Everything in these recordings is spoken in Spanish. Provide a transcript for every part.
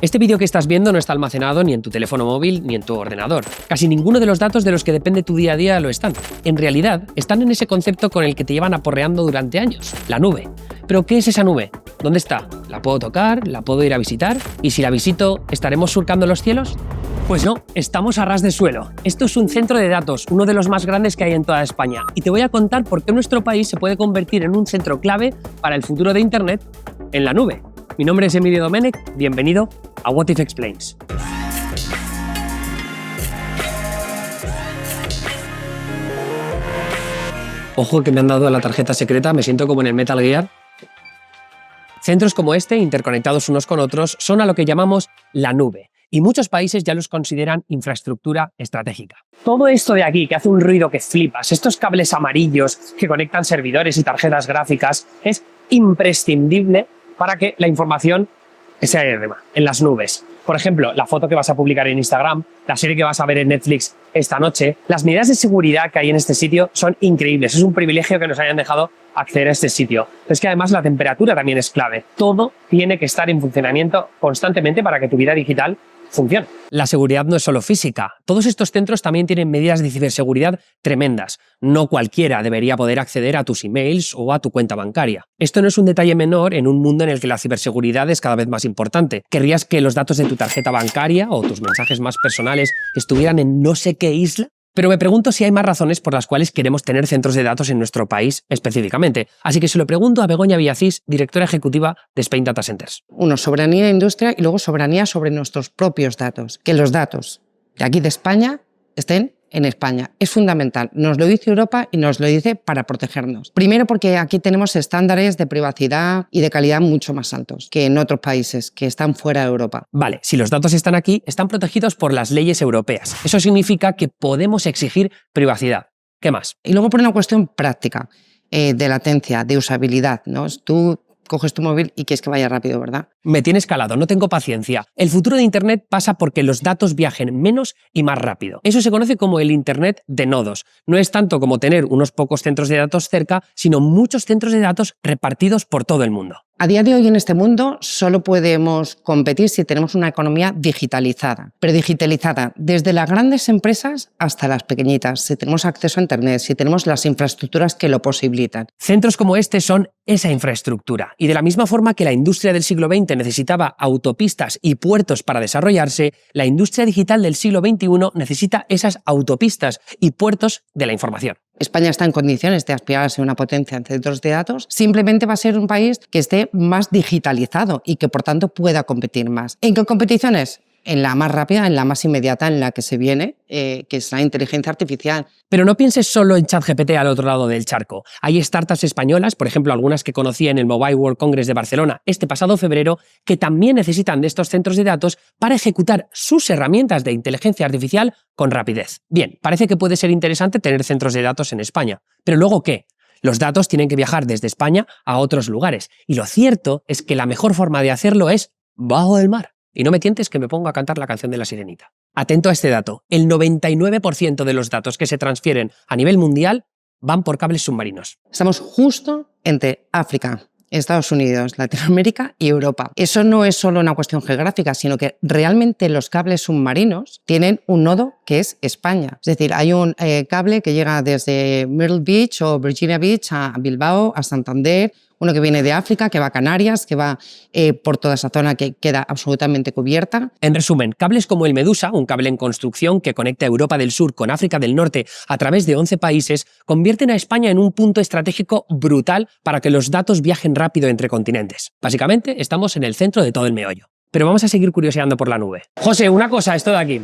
Este vídeo que estás viendo no está almacenado ni en tu teléfono móvil ni en tu ordenador. Casi ninguno de los datos de los que depende tu día a día lo están. En realidad, están en ese concepto con el que te llevan aporreando durante años, la nube. ¿Pero qué es esa nube? ¿Dónde está? ¿La puedo tocar? ¿La puedo ir a visitar? ¿Y si la visito, estaremos surcando los cielos? Pues no, estamos a ras de suelo. Esto es un centro de datos, uno de los más grandes que hay en toda España. Y te voy a contar por qué nuestro país se puede convertir en un centro clave para el futuro de Internet en la nube. Mi nombre es Emilio Domènech, bienvenido a What If Explains. Ojo que me han dado la tarjeta secreta, me siento como en el Metal Gear. Centros como este, interconectados unos con otros, son a lo que llamamos la nube. Y muchos países ya los consideran infraestructura estratégica. Todo esto de aquí, que hace un ruido que flipas, estos cables amarillos que conectan servidores y tarjetas gráficas, es imprescindible para que la información se arma en las nubes. Por ejemplo, la foto que vas a publicar en Instagram, la serie que vas a ver en Netflix esta noche. Las medidas de seguridad que hay en este sitio son increíbles. Es un privilegio que nos hayan dejado acceder a este sitio. Es que además la temperatura también es clave. Todo tiene que estar en funcionamiento constantemente para que tu vida digital funciona. La seguridad no es solo física. Todos estos centros también tienen medidas de ciberseguridad tremendas. No cualquiera debería poder acceder a tus emails o a tu cuenta bancaria. Esto no es un detalle menor en un mundo en el que la ciberseguridad es cada vez más importante. ¿Querrías que los datos de tu tarjeta bancaria o tus mensajes más personales estuvieran en no sé qué isla? Pero me pregunto si hay más razones por las cuales queremos tener centros de datos en nuestro país específicamente. Así que se lo pregunto a Begoña Villacís, directora ejecutiva de Spain Data Centers. Uno, soberanía de industria y luego soberanía sobre nuestros propios datos. Que los datos de aquí de España estén en España. Es fundamental. Nos lo dice Europa y nos lo dice para protegernos. Primero porque aquí tenemos estándares de privacidad y de calidad mucho más altos que en otros países que están fuera de Europa. Vale, si los datos están aquí, están protegidos por las leyes europeas. Eso significa que podemos exigir privacidad. ¿Qué más? Y luego por una cuestión práctica, de latencia, de usabilidad, ¿no? Tú coges tu móvil y quieres que vaya rápido, ¿verdad? Me tienes calado, no tengo paciencia. El futuro de Internet pasa porque los datos viajen menos y más rápido. Eso se conoce como el Internet de nodos. No es tanto como tener unos pocos centros de datos cerca, sino muchos centros de datos repartidos por todo el mundo. A día de hoy en este mundo solo podemos competir si tenemos una economía digitalizada, pero digitalizada desde las grandes empresas hasta las pequeñitas, si tenemos acceso a Internet, si tenemos las infraestructuras que lo posibilitan. Centros como este son esa infraestructura. Y de la misma forma que la industria del siglo XX necesitaba autopistas y puertos para desarrollarse, la industria digital del siglo XXI necesita esas autopistas y puertos de la información. España está en condiciones de aspirar a ser una potencia en centros de datos, simplemente va a ser un país que esté más digitalizado y que por tanto pueda competir más. ¿En qué competiciones? En la más rápida, en la más inmediata, en la que se viene, que es la inteligencia artificial. Pero no pienses solo en ChatGPT al otro lado del charco. Hay startups españolas, por ejemplo algunas que conocí en el Mobile World Congress de Barcelona este pasado febrero, que también necesitan de estos centros de datos para ejecutar sus herramientas de inteligencia artificial con rapidez. Bien, parece que puede ser interesante tener centros de datos en España. ¿Pero luego qué? Los datos tienen que viajar desde España a otros lugares. Y lo cierto es que la mejor forma de hacerlo es bajo el mar. Y no me tientes que me pongo a cantar la canción de la sirenita. Atento a este dato, el 99% de los datos que se transfieren a nivel mundial van por cables submarinos. Estamos justo entre África, Estados Unidos, Latinoamérica y Europa. Eso no es solo una cuestión geográfica, sino que realmente los cables submarinos tienen un nodo que es España. Es decir, hay un cable que llega desde Myrtle Beach o Virginia Beach a Bilbao, a Santander, uno que viene de África, que va a Canarias, que va por toda esa zona que queda absolutamente cubierta. En resumen, cables como el Medusa, un cable en construcción que conecta Europa del Sur con África del Norte a través de 11 países, convierten a España en un punto estratégico brutal para que los datos viajen rápido entre continentes. Básicamente, estamos en el centro de todo el meollo. Pero vamos a seguir curioseando por la nube. José, una cosa, esto de aquí.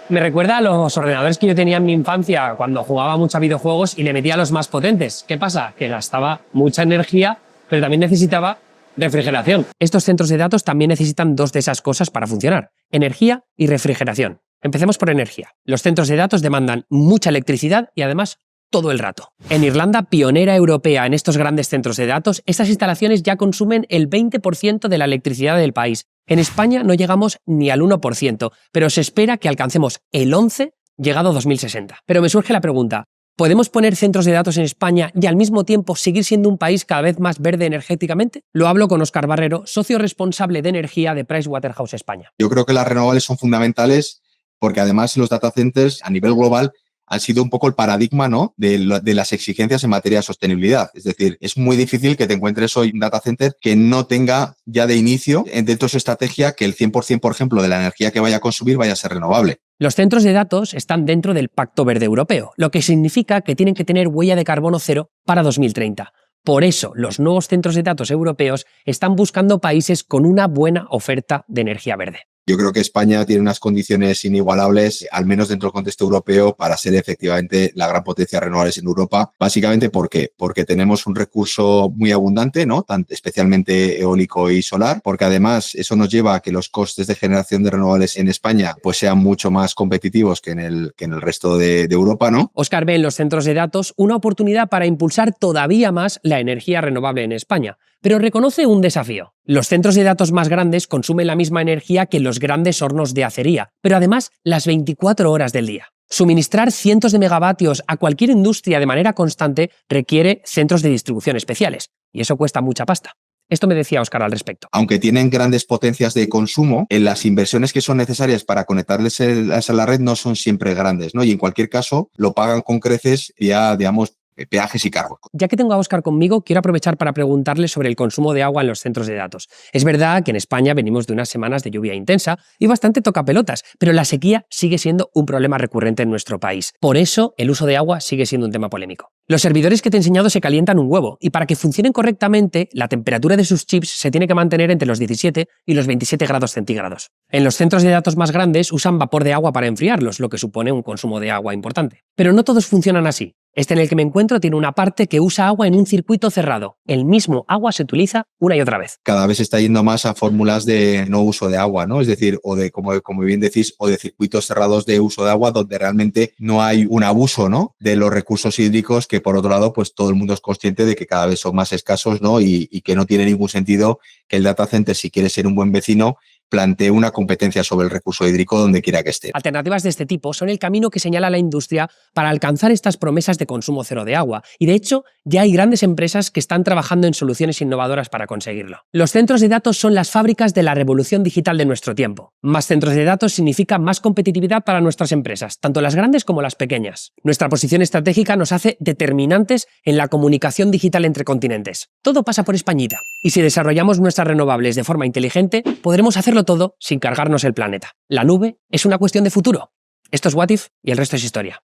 Me recuerda a los ordenadores que yo tenía en mi infancia cuando jugaba mucho a videojuegos y le metía los más potentes. ¿Qué pasa? Que gastaba mucha energía, pero también necesitaba refrigeración. Estos centros de datos también necesitan dos de esas cosas para funcionar: energía y refrigeración. Empecemos por energía. Los centros de datos demandan mucha electricidad y además todo el rato. En Irlanda, pionera europea en estos grandes centros de datos, estas instalaciones ya consumen el 20% de la electricidad del país. En España no llegamos ni al 1%, pero se espera que alcancemos el 11% llegado a 2060. Pero me surge la pregunta, ¿Podemos poner centros de datos en España y al mismo tiempo seguir siendo un país cada vez más verde energéticamente? Lo hablo con Óscar Barrero, socio responsable de energía de Pricewaterhouse España. Yo creo que las renovables son fundamentales porque además los data centers a nivel global han sido un poco el paradigma, ¿no?, de las exigencias en materia de sostenibilidad. Es decir, es muy difícil que te encuentres hoy un data center que no tenga ya de inicio dentro de su estrategia que el 100%, por ejemplo, de la energía que vaya a consumir vaya a ser renovable. Los centros de datos están dentro del Pacto Verde Europeo, lo que significa que tienen que tener huella de carbono cero para 2030. Por eso, los nuevos centros de datos europeos están buscando países con una buena oferta de energía verde. Yo creo que España tiene unas condiciones inigualables, al menos dentro del contexto europeo, para ser efectivamente la gran potencia de renovables en Europa. Básicamente, ¿por qué? Porque tenemos un recurso muy abundante, ¿no?, especialmente eólico y solar, porque además eso nos lleva a que los costes de generación de renovables en España pues sean mucho más competitivos que en el resto de Europa, ¿no? Óscar ve en los centros de datos una oportunidad para impulsar todavía más la energía renovable en España, pero reconoce un desafío. Los centros de datos más grandes consumen la misma energía que los grandes hornos de acería, pero además las 24 horas del día. Suministrar cientos de megavatios a cualquier industria de manera constante requiere centros de distribución especiales, y eso cuesta mucha pasta. Esto me decía Óscar al respecto. Aunque tienen grandes potencias de consumo, las inversiones que son necesarias para conectarles a la red no son siempre grandes, ¿no? Y en cualquier caso lo pagan con creces ya, digamos, peajes y cargos. Ya que tengo a Óscar conmigo, quiero aprovechar para preguntarle sobre el consumo de agua en los centros de datos. Es verdad que en España venimos de unas semanas de lluvia intensa y bastante tocapelotas, pero la sequía sigue siendo un problema recurrente en nuestro país. Por eso, el uso de agua sigue siendo un tema polémico. Los servidores que te he enseñado se calientan un huevo y para que funcionen correctamente, la temperatura de sus chips se tiene que mantener entre los 17 y los 27 grados centígrados. En los centros de datos más grandes usan vapor de agua para enfriarlos, lo que supone un consumo de agua importante. Pero no todos funcionan así. Este en el que me encuentro tiene una parte que usa agua en un circuito cerrado. El mismo agua se utiliza una y otra vez. Cada vez se está yendo más a fórmulas de no uso de agua, ¿no? Es decir, o de, como bien decís, o de circuitos cerrados de uso de agua donde realmente no hay un abuso, ¿no?, de los recursos hídricos que, por otro lado, pues todo el mundo es consciente de que cada vez son más escasos, ¿no? Y que no tiene ningún sentido que el data center, si quiere ser un buen vecino, plantee una competencia sobre el recurso hídrico donde quiera que esté. Alternativas de este tipo son el camino que señala la industria para alcanzar estas promesas de consumo cero de agua, y de hecho ya hay grandes empresas que están trabajando en soluciones innovadoras para conseguirlo. Los centros de datos son las fábricas de la revolución digital de nuestro tiempo. Más centros de datos significa más competitividad para nuestras empresas, tanto las grandes como las pequeñas. Nuestra posición estratégica nos hace determinantes en la comunicación digital entre continentes. Todo pasa por Españita, y si desarrollamos nuestras renovables de forma inteligente, podremos hacerlo todo sin cargarnos el planeta. La nube es una cuestión de futuro. Esto es What If y el resto es historia.